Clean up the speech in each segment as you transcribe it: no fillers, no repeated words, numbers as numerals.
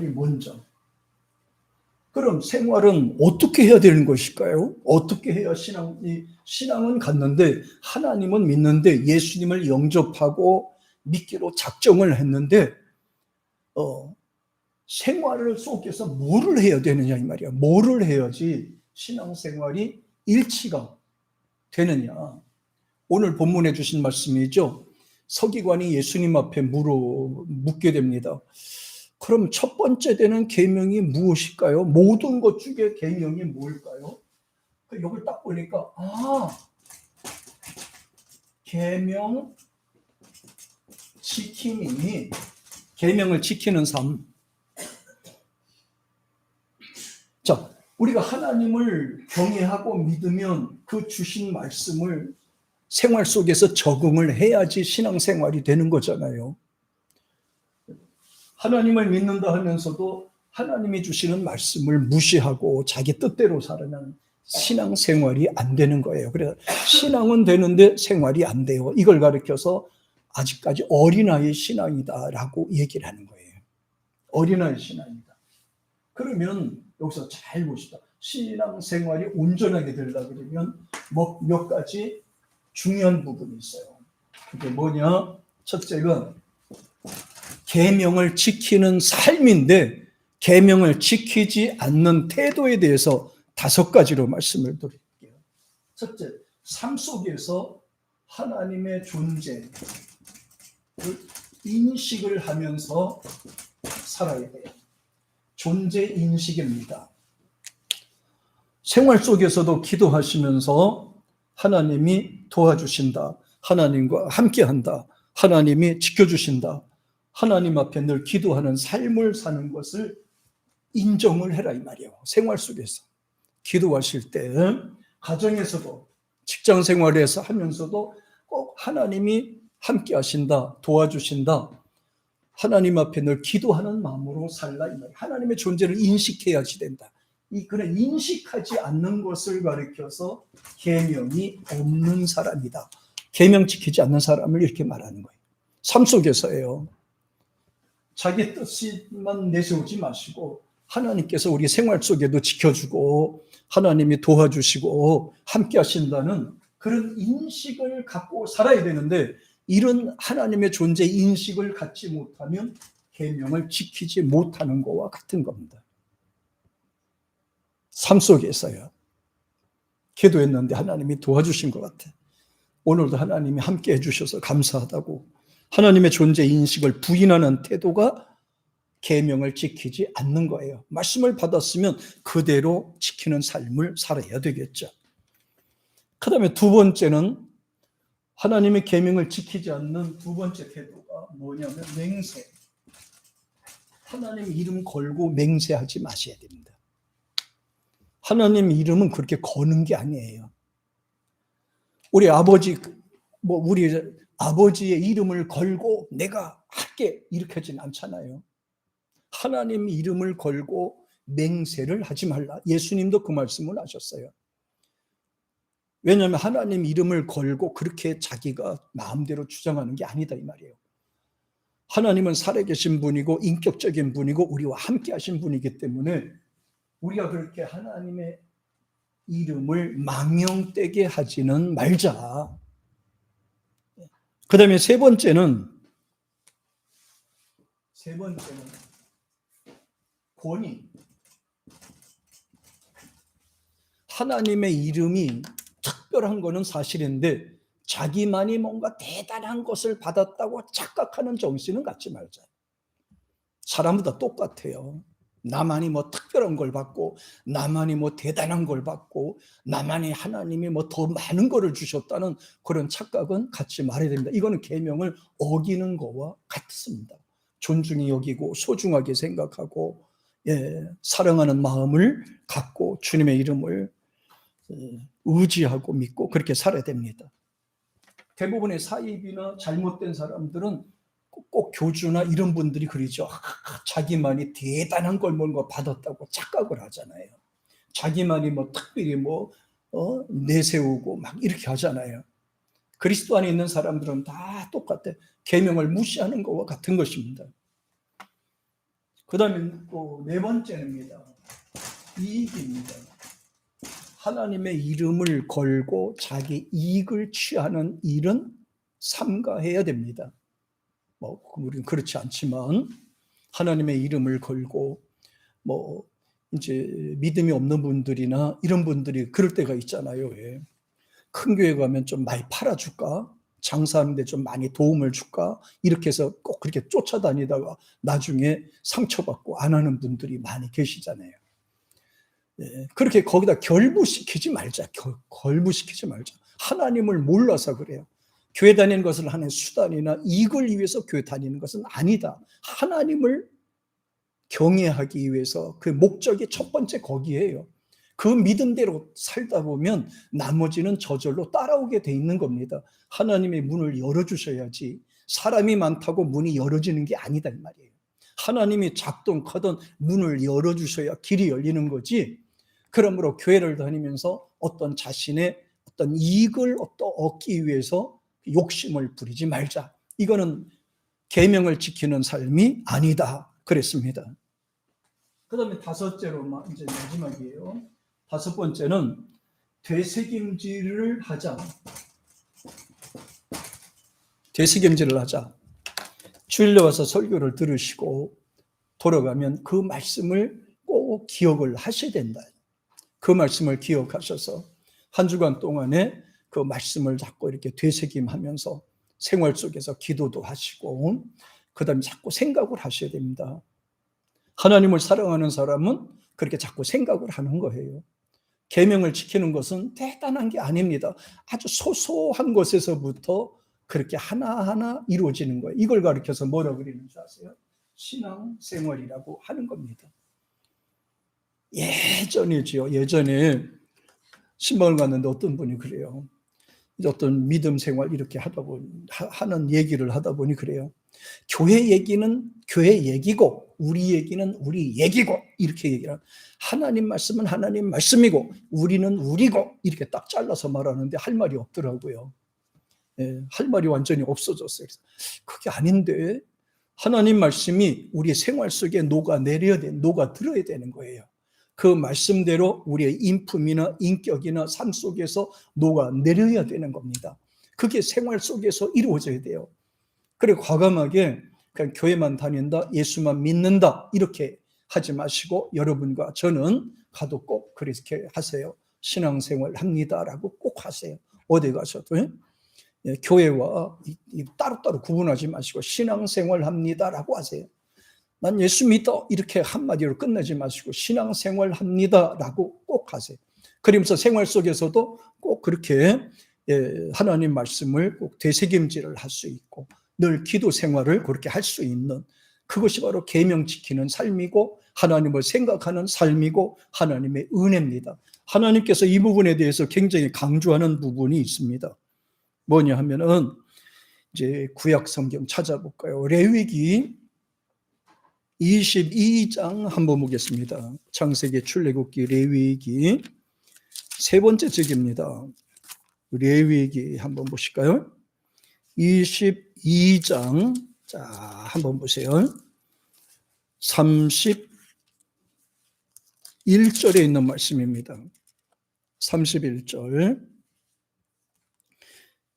먼저. 그럼 생활은 어떻게 해야 되는 것일까요? 어떻게 해야 신앙은 갔는데, 하나님은 믿는데, 예수님을 영접하고 믿기로 작정을 했는데, 생활을 속에서 뭐를 해야 되느냐 이 말이야. 뭐를 해야지 신앙생활이 일치가 되느냐. 오늘 본문에 주신 말씀이죠. 서기관이 예수님 앞에 묻게 됩니다. 그럼 첫 번째 되는 계명이 무엇일까요? 모든 것 중에 계명이 뭘까요? 여기 딱 보니까 계명 지킴이, 계명을 지키는 삶. 자, 우리가 하나님을 경외하고 믿으면 그 주신 말씀을 생활 속에서 적응을 해야지 신앙생활이 되는 거잖아요. 하나님을 믿는다 하면서도 하나님이 주시는 말씀을 무시하고 자기 뜻대로 살아가는 신앙생활이 안 되는 거예요. 그래서 신앙은 되는데 생활이 안 돼요. 이걸 가리켜서 아직까지 어린아이 신앙이다라고 얘기를 하는 거예요. 어린아이 신앙이다. 그러면 여기서 잘 보시다. 신앙생활이 온전하게 되려고 그러면 몇 가지 중요한 부분이 있어요. 그게 뭐냐? 첫째가 계명을 지키는 삶인데, 계명을 지키지 않는 태도에 대해서 5가지로 말씀을 드릴게요. 첫째, 삶 속에서 하나님의 존재를 인식을 하면서 살아야 돼요. 존재 인식입니다. 생활 속에서도 기도하시면서 하나님이 도와주신다. 하나님과 함께한다. 하나님이 지켜주신다. 하나님 앞에 늘 기도하는 삶을 사는 것을 인정을 해라 이 말이에요. 생활 속에서 기도하실 때, 가정에서도, 직장 생활에서 하면서도 꼭 하나님이 함께 하신다, 도와주신다. 하나님 앞에 늘 기도하는 마음으로 살라 이 말이에요. 하나님의 존재를 인식해야지 된다. 그런 인식하지 않는 것을 가리켜서 계명이 없는 사람이다. 계명 지키지 않는 사람을 이렇게 말하는 거예요. 삶 속에서예요. 자기 뜻만 내세우지 마시고 하나님께서 우리 생활 속에도 지켜주고 하나님이 도와주시고 함께 하신다는 그런 인식을 갖고 살아야 되는데, 이런 하나님의 존재 인식을 갖지 못하면 계명을 지키지 못하는 것과 같은 겁니다. 삶 속에서요. 기도했는데 하나님이 도와주신 것 같아. 오늘도 하나님이 함께 해주셔서 감사하다고 하나님의 존재 인식을 부인하는 태도가 계명을 지키지 않는 거예요. 말씀을 받았으면 그대로 지키는 삶을 살아야 되겠죠. 그 다음에 2번째는 하나님의 계명을 지키지 않는 2번째 태도가 뭐냐면 맹세. 하나님 이름 걸고 맹세하지 마셔야 됩니다. 하나님 이름은 그렇게 거는 게 아니에요. 우리 아버지의 이름을 걸고 내가 할게 이렇게 하진 않잖아요. 하나님 이름을 걸고 맹세를 하지 말라. 예수님도 그 말씀을 하셨어요. 왜냐하면 하나님 이름을 걸고 그렇게 자기가 마음대로 주장하는 게 아니다 이 말이에요. 하나님은 살아계신 분이고 인격적인 분이고 우리와 함께 하신 분이기 때문에 우리가 그렇게 하나님의 이름을 망령되게 하지는 말자. 그 다음에 세 번째는 권위. 하나님의 이름이 특별한 거는 사실인데 자기만이 뭔가 대단한 것을 받았다고 착각하는 정신은 갖지 말자. 사람보다 똑같아요. 나만이 뭐 특별한 걸 받고 나만이 뭐 대단한 걸 받고 나만이 하나님이 뭐 더 많은 거를 주셨다는 그런 착각은 갖지 말아야 됩니다. 이거는 계명을 어기는 거와 같습니다. 존중히 여기고 소중하게 생각하고 사랑하는 마음을 갖고 주님의 이름을 의지하고 믿고 그렇게 살아야 됩니다. 대부분의 사입이나 잘못된 사람들은 꼭 교주나 이런 분들이 그러죠. 자기만이 대단한 걸 뭔가 받았다고 착각을 하잖아요. 자기만이 뭐 특별히 내세우고 막 이렇게 하잖아요. 그리스도 안에 있는 사람들은 다 똑같아. 계명을 무시하는 것과 같은 것입니다. 그 다음에 또 네 번째입니다. 이익입니다. 하나님의 이름을 걸고 자기 이익을 취하는 일은 삼가해야 됩니다. 우리는 그렇지 않지만 하나님의 이름을 걸고 이제 믿음이 없는 분들이나 이런 분들이 그럴 때가 있잖아요. 왜? 큰 교회 가면 좀 많이 팔아줄까? 장사하는데 좀 많이 도움을 줄까? 이렇게 해서 꼭 그렇게 쫓아다니다가 나중에 상처받고 안 하는 분들이 많이 계시잖아요. 그렇게 거기다 결부시키지 말자. 결부시키지 말자. 하나님을 몰라서 그래요. 교회 다니는 것을 하는 수단이나 이익을 위해서 교회 다니는 것은 아니다. 하나님을 경외하기 위해서 그 목적이 첫 번째 거기에요. 그 믿음대로 살다 보면 나머지는 저절로 따라오게 돼 있는 겁니다. 하나님의 문을 열어주셔야지 사람이 많다고 문이 열어지는 게 아니다 이 말이에요. 하나님이 작동하던 문을 열어주셔야 길이 열리는 거지. 그러므로 교회를 다니면서 어떤 자신의 어떤 이익을 얻기 위해서 욕심을 부리지 말자. 이거는 계명을 지키는 삶이 아니다 그랬습니다. 그 다음에 다섯째로 이제 마지막이에요. 다섯 번째는 되새김질을 하자. 되새김질을 하자. 주일에 와서 설교를 들으시고 돌아가면 그 말씀을 꼭 기억을 하셔야 된다. 그 말씀을 기억하셔서 한 주간 동안에 그 말씀을 자꾸 이렇게 되새김하면서 생활 속에서 기도도 하시고 그 다음에 자꾸 생각을 하셔야 됩니다. 하나님을 사랑하는 사람은 그렇게 자꾸 생각을 하는 거예요. 계명을 지키는 것은 대단한 게 아닙니다. 아주 소소한 것에서부터 그렇게 하나하나 이루어지는 거예요. 이걸 가르쳐서 뭐라고 그러는지 아세요? 신앙생활이라고 하는 겁니다. 예전이지요. 예전에 신방을 갔는데 어떤 분이 그래요. 어떤 믿음 생활 이렇게 하는 얘기를 하다 보니 그래요. 교회 얘기는 교회 얘기고 우리 얘기는 우리 얘기고 이렇게 얘기를 하나님 말씀은 하나님 말씀이고 우리는 우리고 이렇게 딱 잘라서 말하는데 할 말이 없더라고요. 할 말이 완전히 없어졌어요. 그래서 그게 아닌데 하나님 말씀이 우리 생활 속에 녹아들어야 되는 거예요. 그 말씀대로 우리의 인품이나 인격이나 삶 속에서 녹아내려야 되는 겁니다. 그게 생활 속에서 이루어져야 돼요. 그리고 과감하게 그냥 교회만 다닌다, 예수만 믿는다 이렇게 하지 마시고 여러분과 저는 가도 꼭 그렇게 하세요. 신앙생활 합니다라고 꼭 하세요. 어디 가셔도 교회와 따로따로 구분하지 마시고 신앙생활 합니다라고 하세요. 난 예수 믿어 이렇게 한마디로 끝내지 마시고 신앙생활 합니다라고 꼭 하세요. 그러면서 생활 속에서도 꼭 그렇게 하나님 말씀을 꼭 되새김질을 할 수 있고 늘 기도 생활을 그렇게 할 수 있는 그것이 바로 계명 지키는 삶이고 하나님을 생각하는 삶이고 하나님의 은혜입니다. 하나님께서 이 부분에 대해서 굉장히 강조하는 부분이 있습니다. 뭐냐 하면은 이제 구약 성경 찾아볼까요? 레위기 22장 한번 보겠습니다. 창세기, 출애굽기, 레위기 세 번째 책입니다. 레위기 한번 보실까요? 22장 자 한번 보세요. 31절에 있는 말씀입니다. 31절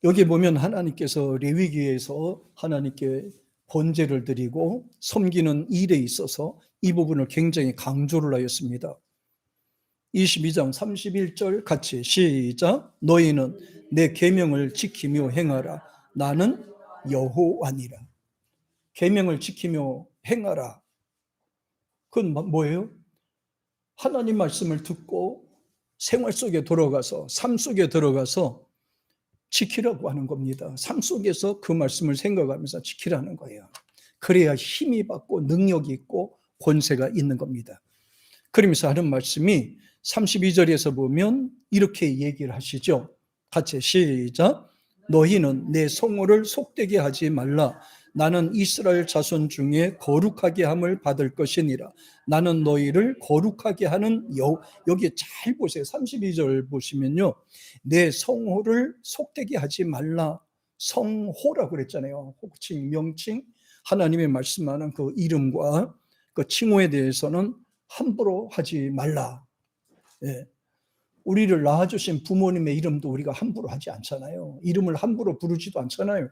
여기 보면 하나님께서 레위기에서 하나님께 번제를 드리고 섬기는 일에 있어서 이 부분을 굉장히 강조를 하였습니다. 22장 31절 같이 시작. 너희는 내 계명을 지키며 행하라. 나는 여호와니라. 계명을 지키며 행하라. 그건 뭐예요? 하나님 말씀을 듣고 생활 속에 들어가서 삶 속에 들어가서 지키라고 하는 겁니다. 삶 속에서 그 말씀을 생각하면서 지키라는 거예요. 그래야 힘이 받고 능력이 있고 권세가 있는 겁니다. 그러면서 하는 말씀이 32절에서 보면 이렇게 얘기를 하시죠. 같이 시작. 너희는 내 성호를 속되게 하지 말라. 나는 이스라엘 자손 중에 거룩하게 함을 받을 것이니라. 나는 너희를 거룩하게 하는 여기 잘 보세요. 32절 보시면요. 내 성호를 속되게 하지 말라. 성호라고 그랬잖아요. 호칭, 명칭, 하나님의 말씀하는 그 이름과 그 칭호에 대해서는 함부로 하지 말라. 예. 우리를 낳아주신 부모님의 이름도 우리가 함부로 하지 않잖아요. 이름을 함부로 부르지도 않잖아요.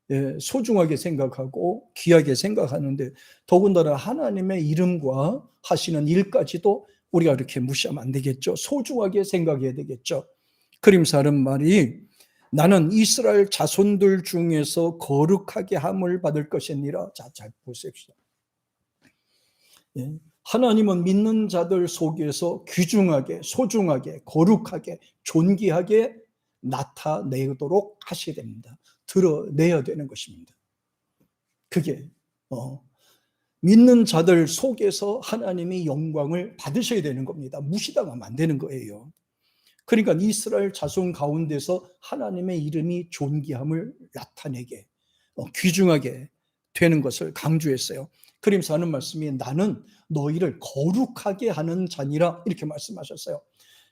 예, 소중하게 생각하고 귀하게 생각하는데 더군다나 하나님의 이름과 하시는 일까지도 우리가 이렇게 무시하면 안 되겠죠. 소중하게 생각해야 되겠죠. 그림서 하는 말이 나는 이스라엘 자손들 중에서 거룩하게 함을 받을 것이니라. 자, 잘 보십시오. 예, 하나님은 믿는 자들 속에서 귀중하게, 소중하게, 거룩하게, 존귀하게 나타내도록 하셔야 됩니다. 드러내야 되는 것입니다. 그게 믿는 자들 속에서 하나님이 영광을 받으셔야 되는 겁니다. 무시당하면 안 되는 거예요. 그러니까 이스라엘 자손 가운데서 하나님의 이름이 존귀함을 나타내게, 귀중하게 되는 것을 강조했어요. 그러면서 하는 말씀이 나는 너희를 거룩하게 하는 자니라 이렇게 말씀하셨어요.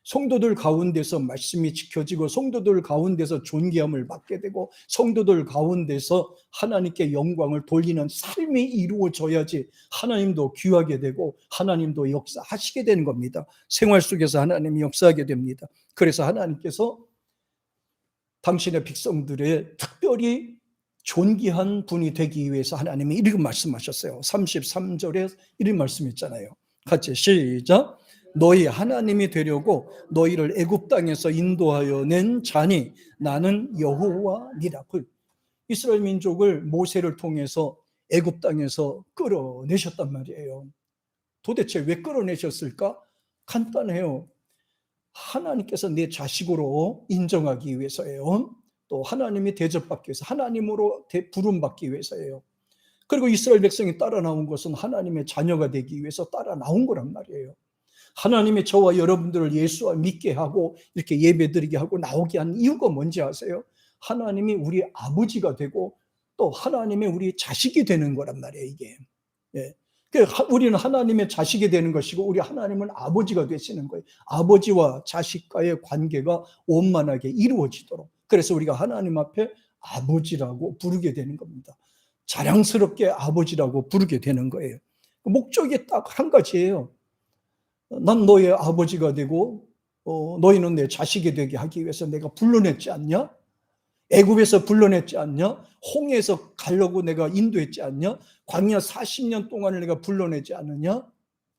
성도들 가운데서 말씀이 지켜지고 성도들 가운데서 존귀함을 받게 되고 성도들 가운데서 하나님께 영광을 돌리는 삶이 이루어져야지 하나님도 귀하게 되고 하나님도 역사하시게 되는 겁니다. 생활 속에서 하나님이 역사하게 됩니다. 그래서 하나님께서 당신의 백성들의 특별히 존귀한 분이 되기 위해서 하나님이 이렇게 말씀하셨어요. 33절에 이런 말씀 있잖아요. 같이 시작. 너희 하나님이 되려고 너희를 애굽 땅에서 인도하여 낸 자니 나는 여호와니라. 이스라엘 민족을 모세를 통해서 애굽 땅에서 끌어내셨단 말이에요. 도대체 왜 끌어내셨을까? 간단해요. 하나님께서 내 자식으로 인정하기 위해서예요. 또 하나님이 대접받기 위해서, 하나님으로 부름받기 위해서예요. 그리고 이스라엘 백성이 따라 나온 것은 하나님의 자녀가 되기 위해서 따라 나온 거란 말이에요. 하나님이 저와 여러분들을 예수와 믿게 하고 이렇게 예배드리게 하고 나오게 한 이유가 뭔지 아세요? 하나님이 우리 아버지가 되고 또 하나님의 우리 자식이 되는 거란 말이에요, 이게. 예. 우리는 하나님의 자식이 되는 것이고 우리 하나님은 아버지가 되시는 거예요. 아버지와 자식과의 관계가 원만하게 이루어지도록. 그래서 우리가 하나님 앞에 아버지라고 부르게 되는 겁니다. 자랑스럽게 아버지라고 부르게 되는 거예요. 목적이 딱 한 가지예요. 난 너의 아버지가 되고 너희는 내 자식이 되게 하기 위해서 내가 불러냈지 않냐? 애굽에서 불러냈지 않냐? 홍해에서 가려고 내가 인도했지 않냐? 광야 40년 동안을 내가 불러내지 않느냐?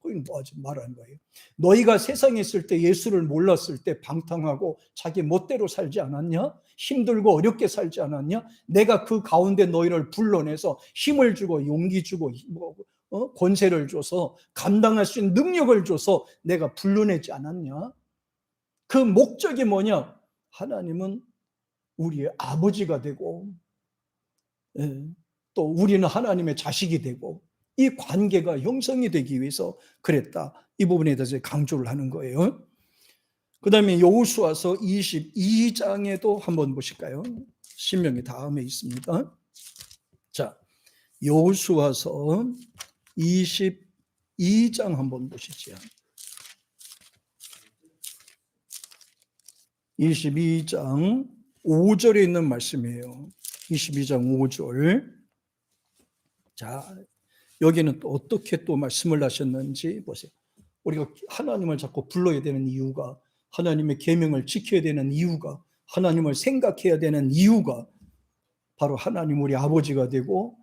그건 뭐하지 말하는 거예요. 너희가 세상에 있을 때 예수를 몰랐을 때 방탕하고 자기 멋대로 살지 않았냐? 힘들고 어렵게 살지 않았냐? 내가 그 가운데 너희를 불러내서 힘을 주고 용기 주고 권세를 줘서 감당할 수 있는 능력을 줘서 내가 불러내지 않았냐? 그 목적이 뭐냐? 하나님은 우리의 아버지가 되고 또 우리는 하나님의 자식이 되고 이 관계가 형성이 되기 위해서 그랬다. 이 부분에 대해서 강조를 하는 거예요. 그 다음에 여호수아서 22장에도 한번 보실까요? 신명기 다음에 있습니다. 자, 여호수아서 22장 한번 보시죠. 22장 5절에 있는 말씀이에요. 22장 5절. 자, 여기는 또 어떻게 또 말씀을 하셨는지 보세요. 우리가 하나님을 자꾸 불러야 되는 이유가, 하나님의 계명을 지켜야 되는 이유가, 하나님을 생각해야 되는 이유가 바로 하나님 우리 아버지가 되고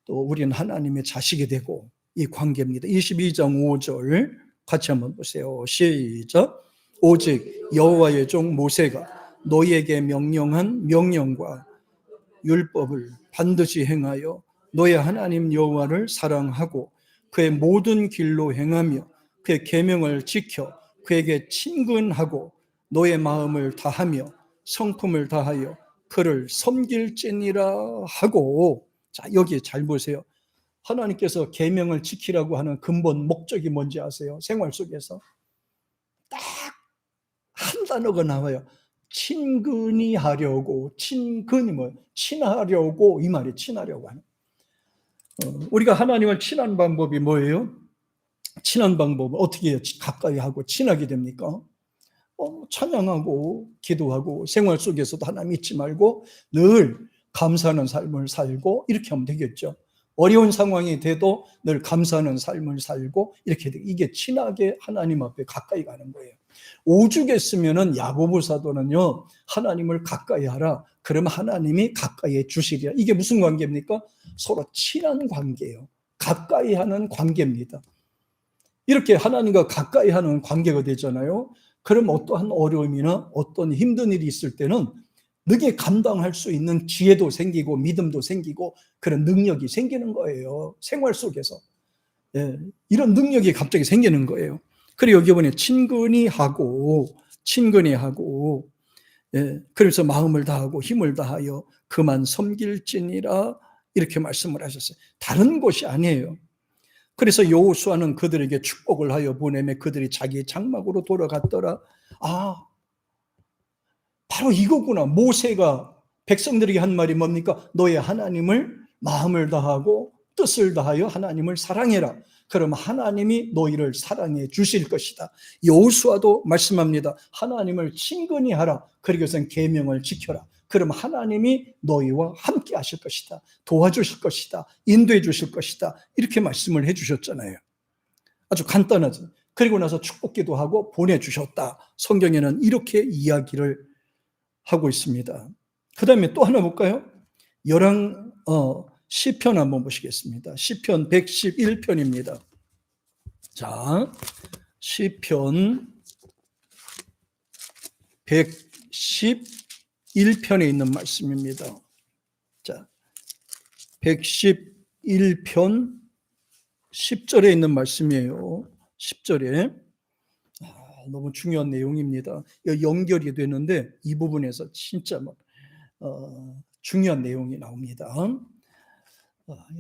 또 우리는 하나님의 자식이 되고 이 관계입니다. 22장 5절 같이 한번 보세요. 시작. 오직 여호와의 종 모세가 너희에게 명령한 명령과 율법을 반드시 행하여 너의 하나님 여호와를 사랑하고 그의 모든 길로 행하며 그의 계명을 지켜 그에게 친근하고 너의 마음을 다하며 성품을 다하여 그를 섬길지니라 하고. 자, 여기 잘 보세요. 하나님께서 계명을 지키라고 하는 근본 목적이 뭔지 아세요? 생활 속에서 딱 한 단어가 나와요. 친근히 하려고. 친근이 뭐예요? 친하려고, 이 말이 친하려고 하는. 우리가 하나님을 친한 방법이 뭐예요? 친한 방법은 어떻게 가까이 하고 친하게 됩니까? 찬양하고 기도하고 생활 속에서도 하나님 잊지 말고 늘 감사하는 삶을 살고 이렇게 하면 되겠죠. 어려운 상황이 돼도 늘 감사하는 삶을 살고 이렇게 돼. 이게 친하게 하나님 앞에 가까이 가는 거예요. 오죽했으면은 야고보 사도는요, 하나님을 가까이 하라. 그러면 하나님이 가까이 해 주시리라. 이게 무슨 관계입니까? 서로 친한 관계예요. 가까이 하는 관계입니다. 이렇게 하나님과 가까이 하는 관계가 되잖아요. 그럼 어떠한 어려움이나 어떤 힘든 일이 있을 때는 능히 감당할 수 있는 지혜도 생기고 믿음도 생기고 그런 능력이 생기는 거예요. 생활 속에서. 예, 이런 능력이 갑자기 생기는 거예요. 그리고 여기 보니 친근히 하고 예, 그래서 마음을 다하고 힘을 다하여 그만 섬길지니라 이렇게 말씀을 하셨어요. 다른 것이 아니에요. 그래서 여호수아는 그들에게 축복을 하여 보내매 그들이 자기의 장막으로 돌아갔더라. 아, 바로 이거구나. 모세가 백성들에게 한 말이 뭡니까? 너의 하나님을 마음을 다하고 뜻을 다하여 하나님을 사랑해라. 그럼 하나님이 너희를 사랑해 주실 것이다. 여호수아도 말씀합니다. 하나님을 친근히 하라. 그리고선 계명을 지켜라. 그럼 하나님이 너희와 함께 하실 것이다. 도와주실 것이다. 인도해 주실 것이다. 이렇게 말씀을 해 주셨잖아요. 아주 간단하죠. 그리고 나서 축복기도 하고 보내주셨다. 성경에는 이렇게 이야기를 하고 있습니다. 그 다음에 또 하나 볼까요? 시편 한번 보시겠습니다. 시편 111편입니다. 자, 시편 111편에 있는 말씀입니다. 자, 111편 10절에 있는 말씀이에요. 10절에. 너무 중요한 내용입니다. 연결이 되는데 이 부분에서 진짜 중요한 내용이 나옵니다.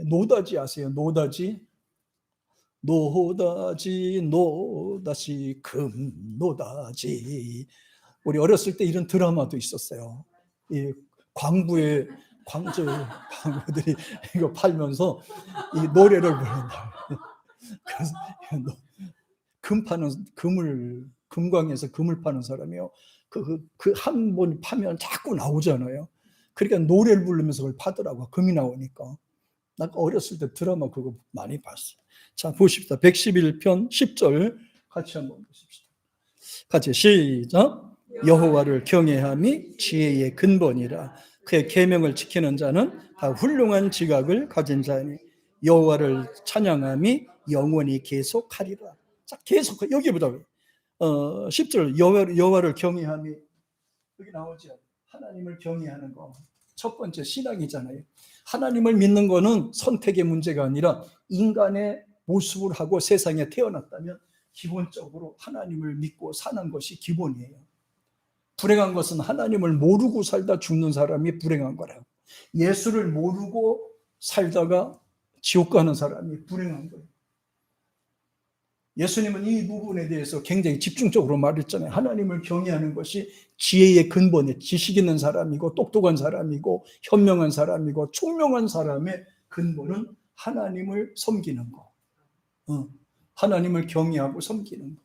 노다지 아세요? 노다지? 노다지 금 노다지. 우리 어렸을 때 이런 드라마도 있었어요. 이 광부들이 이거 팔면서 이 노래를 부른다. 그래서 금광에서 금을 파는 사람이요. 한 번 파면 자꾸 나오잖아요. 그러니까 노래를 부르면서 그걸 파더라고. 금이 나오니까. 나 어렸을 때 드라마 그거 많이 봤어요. 자, 보십시다. 111편 10절 같이 한번 보십시다. 같이 시작. 여호와를 경외함이 지혜의 근본이라. 그의 계명을 지키는 자는 다 훌륭한 지각을 가진 자니 여호와를 찬양함이 영원히 계속하리라. 자, 계속 여기 보자. 10절 여호와를 경외함이 여기 나오죠. 하나님을 경외하는 거. 첫 번째 신앙이잖아요. 하나님을 믿는 거는 선택의 문제가 아니라 인간의 모습을 하고 세상에 태어났다면 기본적으로 하나님을 믿고 사는 것이 기본이에요. 불행한 것은 하나님을 모르고 살다 죽는 사람이 불행한 거라고. 예수를 모르고 살다가 지옥 가는 사람이 불행한 거예요. 예수님은 이 부분에 대해서 굉장히 집중적으로 말했잖아요. 하나님을 경외하는 것이 지혜의 근본에 지식 있는 사람이고 똑똑한 사람이고 현명한 사람이고 총명한 사람의 근본은 하나님을 섬기는 거. 하나님을 경외하고 섬기는 거.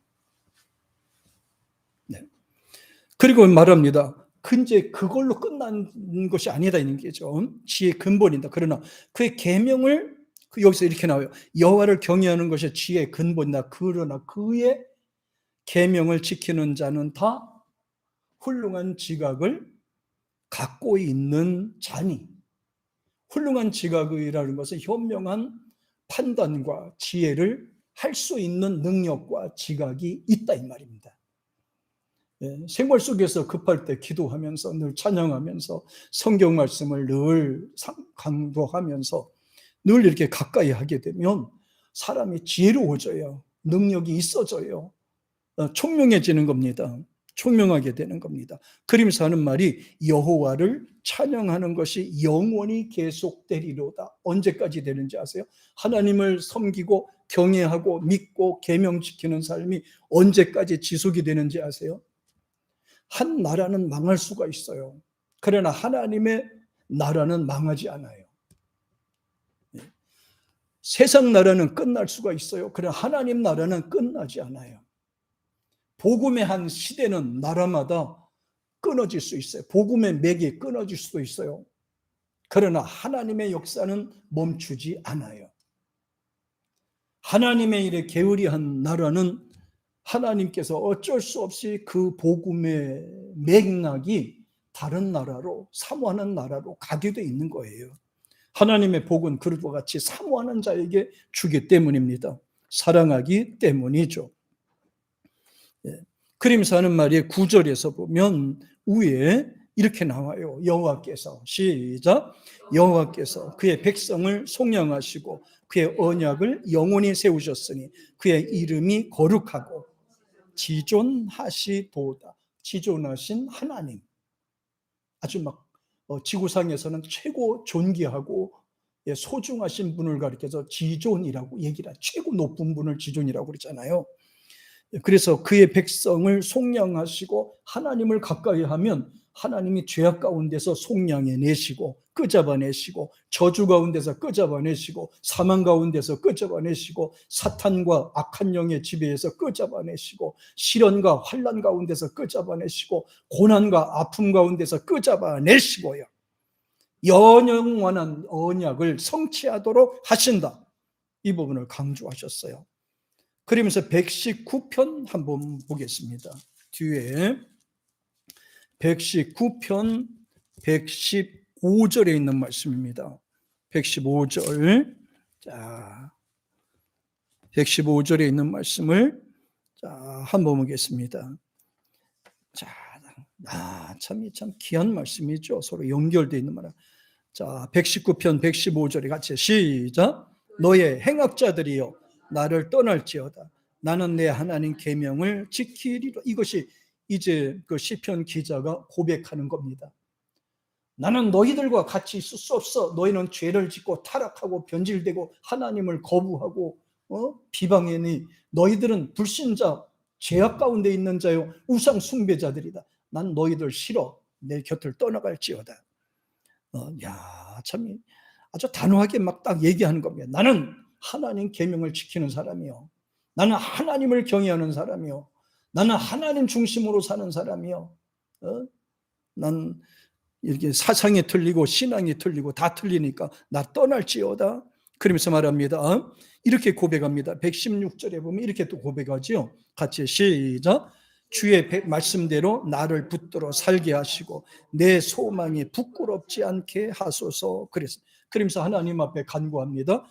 네. 그리고 말합니다. 근데 그걸로 끝난 것이 아니다 이런 게죠. 지혜의 근본이다. 그러나 그의 계명을 여기서 이렇게 나와요. 여호와를 경외하는 것이 지혜의 근본이다. 그러나 그의 계명을 지키는 자는 다 훌륭한 지각을 갖고 있는 자니. 훌륭한 지각이라는 것은 현명한 판단과 지혜를 할 수 있는 능력과 지각이 있다 이 말입니다. 생활 속에서 급할 때 기도하면서 늘 찬양하면서 성경 말씀을 늘 강도하면서 늘 이렇게 가까이 하게 되면 사람이 지혜로워져요. 능력이 있어져요. 총명해지는 겁니다. 총명하게 되는 겁니다. 그러면서 하는 말이 여호와를 찬양하는 것이 영원히 계속되리로다. 언제까지 되는지 아세요? 하나님을 섬기고 경외하고 믿고 계명 지키는 삶이 언제까지 지속이 되는지 아세요? 한 나라는 망할 수가 있어요. 그러나 하나님의 나라는 망하지 않아요. 세상 나라는 끝날 수가 있어요. 그러나 하나님 나라는 끝나지 않아요. 복음의 한 시대는 나라마다 끊어질 수 있어요. 복음의 맥이 끊어질 수도 있어요. 그러나 하나님의 역사는 멈추지 않아요. 하나님의 일에 게으리한 나라는 하나님께서 어쩔 수 없이 그 복음의 맥락이 다른 나라로, 사모하는 나라로 가게 돼 있는 거예요. 하나님의 복은 그릇과 같이 사모하는 자에게 주기 때문입니다. 사랑하기 때문이죠. 그러면서 하는 말이 9절에서 보면 위에 이렇게 나와요. 여호와께서, 시작, 여호와께서 그의 백성을 속량하시고 그의 언약을 영원히 세우셨으니 그의 이름이 거룩하고 지존하시도다. 지존하신 하나님, 아주 막 지구상에서는 최고 존귀하고 소중하신 분을 가리켜서 지존이라고 얘기를 하죠. 최고 높은 분을 지존이라고 그러잖아요. 그래서 그의 백성을 속량하시고 하나님을 가까이 하면 하나님이 죄악 가운데서 속량해 내시고 끄잡아내시고 저주 가운데서 끄잡아내시고 사망 가운데서 끄잡아내시고 사탄과 악한 영의 지배에서 끄잡아내시고 시련과 환난 가운데서 끄잡아내시고 고난과 아픔 가운데서 끄잡아내시고요. 영원한 언약을 성취하도록 하신다. 이 부분을 강조하셨어요. 그러면서 119편 한번 보겠습니다. 뒤에 119편 115절에 있는 말씀입니다. 115절. 자, 115절에 있는 말씀을 한번 보겠습니다. 자, 참 귀한 말씀이죠. 서로 연결되어 있는 말. 자, 119편 115절에 같이 시작. 너의 행악자들이여 나를 떠날지어다. 나는 내 하나님 계명을 지키리라. 이것이 이제 그 시편 기자가 고백하는 겁니다. 나는 너희들과 같이 있을 수 없어. 너희는 죄를 짓고 타락하고 변질되고 하나님을 거부하고 비방하니 너희들은 불신자, 죄악 가운데 있는 자요 우상 숭배자들이다. 난 너희들 싫어. 내 곁을 떠나갈지어다. 참 아주 단호하게 막 딱 얘기하는 겁니다. 나는 하나님 계명을 지키는 사람이요. 나는 하나님을 경외하는 사람이요. 나는 하나님 중심으로 사는 사람이요. 난 이렇게 사상이 틀리고 신앙이 틀리고 다 틀리니까 나 떠날지어다. 그러면서 말합니다. 이렇게 고백합니다. 116절에 보면 이렇게 또 고백하죠. 같이 시작. 주의 말씀대로 나를 붙들어 살게 하시고 내 소망이 부끄럽지 않게 하소서. 그러면서 하나님 앞에 간구합니다.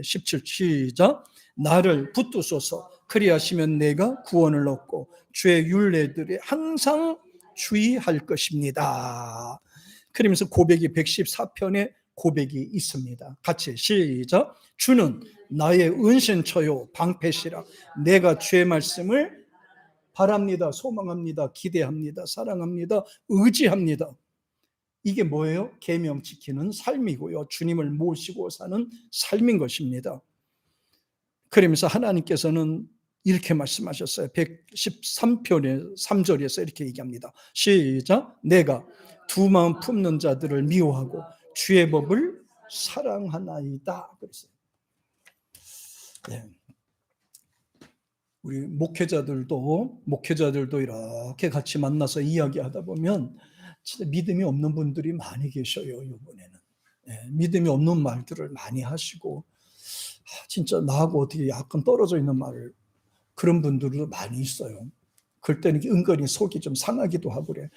17 시작. 나를 붙드소서. 그리하시면 내가 구원을 얻고 주의 율례들이 항상 주의할 것입니다. 그러면서 고백이 114편에 고백이 있습니다. 같이 시작. 주는 나의 은신처요 방패시라. 내가 주의 말씀을 바랍니다. 소망합니다. 기대합니다. 사랑합니다. 의지합니다. 이게 뭐예요? 계명 지키는 삶이고요. 주님을 모시고 사는 삶인 것입니다. 그러면서 하나님께서는 이렇게 말씀하셨어요. 113편의 3절에서 이렇게 얘기합니다. 시작. 내가 두 마음 품는 자들을 미워하고 주의 법을 사랑하나이다. 그랬어요. 우리 목회자들도 이렇게 같이 만나서 이야기하다 보면 진짜 믿음이 없는 분들이 많이 계셔요. 이번에는 믿음이 없는 말들을 많이 하시고 진짜 나하고 어떻게 약간 떨어져 있는 말을 그런 분들도 많이 있어요. 그럴 때는 은근히 속이 좀 상하기도 하고 그래.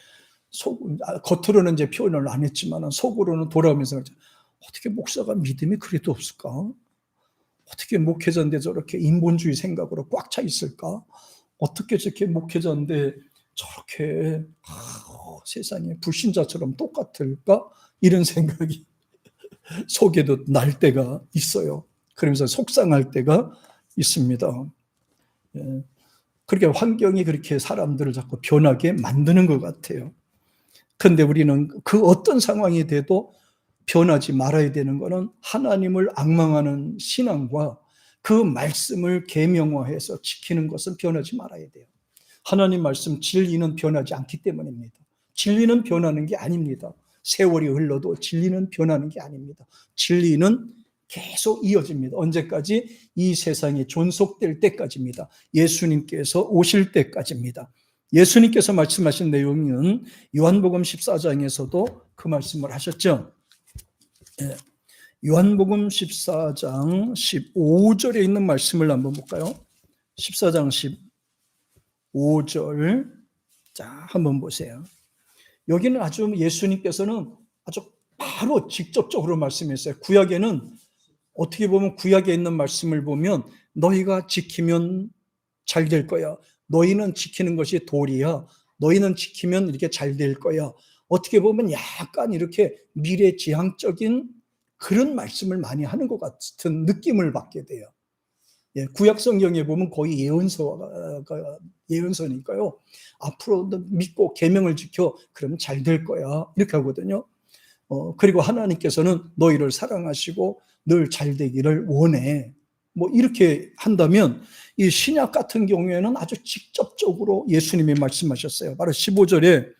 겉으로는 이제 표현을 안 했지만 속으로는 돌아오면서 어떻게 목사가 믿음이 그래도 없을까? 어떻게 목회자인데 저렇게 인본주의 생각으로 꽉 차 있을까? 어떻게 저렇게 목회자인데 저렇게 세상에 불신자처럼 똑같을까? 이런 생각이 속에도 날 때가 있어요. 그러면서 속상할 때가 있습니다. 그렇게 환경이 그렇게 사람들을 자꾸 변하게 만드는 것 같아요. 그런데 우리는 그 어떤 상황이 돼도 변하지 말아야 되는 것은 하나님을 앙망하는 신앙과 그 말씀을 계명화해서 지키는 것은 변하지 말아야 돼요. 하나님 말씀 진리는 변하지 않기 때문입니다. 진리는 변하는 게 아닙니다. 세월이 흘러도 진리는 변하는 게 아닙니다. 진리는 계속 이어집니다. 언제까지? 이 세상이 존속될 때까지입니다. 예수님께서 오실 때까지입니다. 예수님께서 말씀하신 내용은 요한복음 14장에서도 그 말씀을 하셨죠. 예. 요한복음 14장 15절에 있는 말씀을 한번 볼까요? 14장 15절. 자, 한번 보세요. 여기는 아주 예수님께서는 아주 바로 직접적으로 말씀했어요. 구약에는 어떻게 보면 구약에 있는 말씀을 보면 너희가 지키면 잘 될 거야. 너희는 지키는 것이 도리야. 너희는 지키면 이렇게 잘 될 거야. 어떻게 보면 약간 이렇게 미래지향적인 그런 말씀을 많이 하는 것 같은 느낌을 받게 돼요. 예, 구약 성경에 보면 거의 예언서니까요. 앞으로 믿고 계명을 지켜 그러면 잘 될 거야. 이렇게 하거든요. 그리고 하나님께서는 너희를 사랑하시고 늘 잘 되기를 원해. 뭐 이렇게 한다면 이 신약 같은 경우에는 아주 직접적으로 예수님이 말씀하셨어요. 바로 15절에,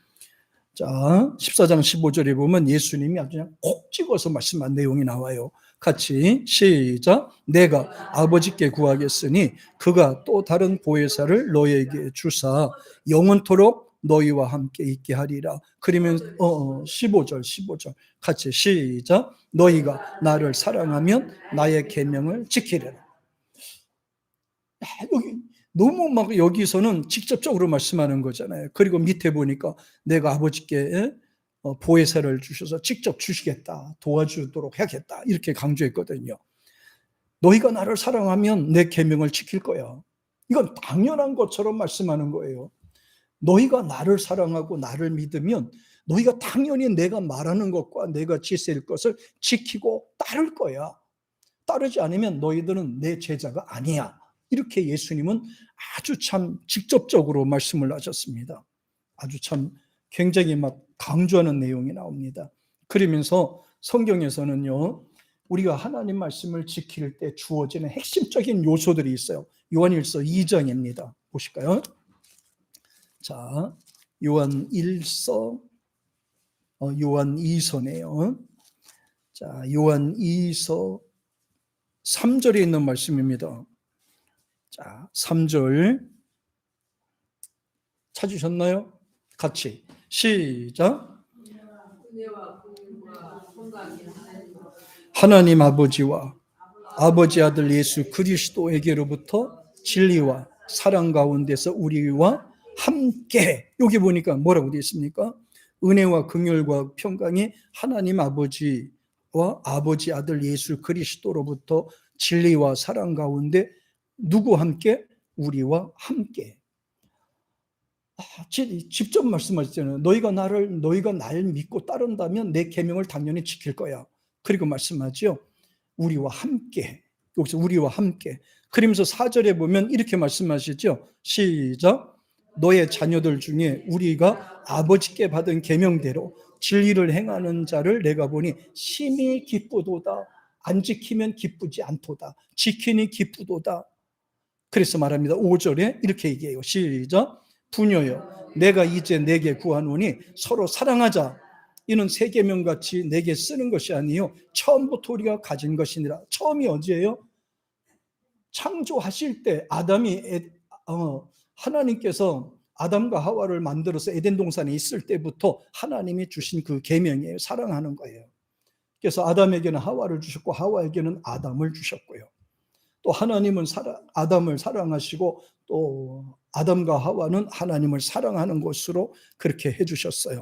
자, 14장 15절에 보면 예수님이 아주 그냥 콕 찍어서 말씀한 내용이 나와요. 같이 시작. 내가 아버지께 구하겠으니 그가 또 다른 보혜사를 너희에게 주사 영원토록 너희와 함께 있게 하리라. 그러면 15절 같이 시작. 너희가 나를 사랑하면 나의 계명을 지키리라. 여기 너무 막 여기서는 직접적으로 말씀하는 거잖아요. 그리고 밑에 보니까 내가 아버지께 보혜사를 주셔서 직접 주시겠다, 도와주도록 하겠다, 이렇게 강조했거든요. 너희가 나를 사랑하면 내 계명을 지킬 거야. 이건 당연한 것처럼 말씀하는 거예요. 너희가 나를 사랑하고 나를 믿으면 너희가 당연히 내가 말하는 것과 내가 지실 것을 지키고 따를 거야. 따르지 않으면 너희들은 내 제자가 아니야. 이렇게 예수님은 아주 참 직접적으로 말씀을 하셨습니다. 아주 참 굉장히 막 강조하는 내용이 나옵니다. 그러면서 성경에서는요, 우리가 하나님 말씀을 지킬 때 주어지는 핵심적인 요소들이 있어요. 요한일서 2장입니다. 보실까요? 자, 요한일서, 요한2서네요. 자, 요한2서 3절에 있는 말씀입니다. 자, 3절 찾으셨나요? 같이 시작. 하나님 아버지와 아버지 아들 예수 그리스도에게로부터 진리와 사랑 가운데서 우리와 함께, 여기 보니까 뭐라고 되어 있습니까? 은혜와 긍휼과 평강이 하나님 아버지와 아버지 아들 예수 그리스도로부터 진리와 사랑 가운데 누구 함께? 우리와 함께. 직접 말씀하셨잖아요. 너희가 날 믿고 따른다면 내 계명을 당연히 지킬 거야. 그리고 말씀하죠. 우리와 함께. 여기서 우리와 함께. 그러면서 4절에 보면 이렇게 말씀하시죠. 시작. 너의 자녀들 중에 우리가 아버지께 받은 계명대로 진리를 행하는 자를 내가 보니 심히 기쁘도다. 안 지키면 기쁘지 않도다. 지키니 기쁘도다. 그래서 말합니다. 5절에 이렇게 얘기해요. 시작. 부녀여, 내가 이제 내게 구하노니 서로 사랑하자. 이는 새 계명같이 내게 쓰는 것이 아니요 처음부터 우리가 가진 것이니라. 처음이 언제예요? 창조하실 때 하나님께서 아담과 하와를 만들어서 에덴 동산에 있을 때부터 하나님이 주신 그 계명이에요. 사랑하는 거예요. 그래서 아담에게는 하와를 주셨고 하와에게는 아담을 주셨고요. 또 하나님은 아담을 사랑하시고 또 아담과 하와는 하나님을 사랑하는 것으로 그렇게 해주셨어요.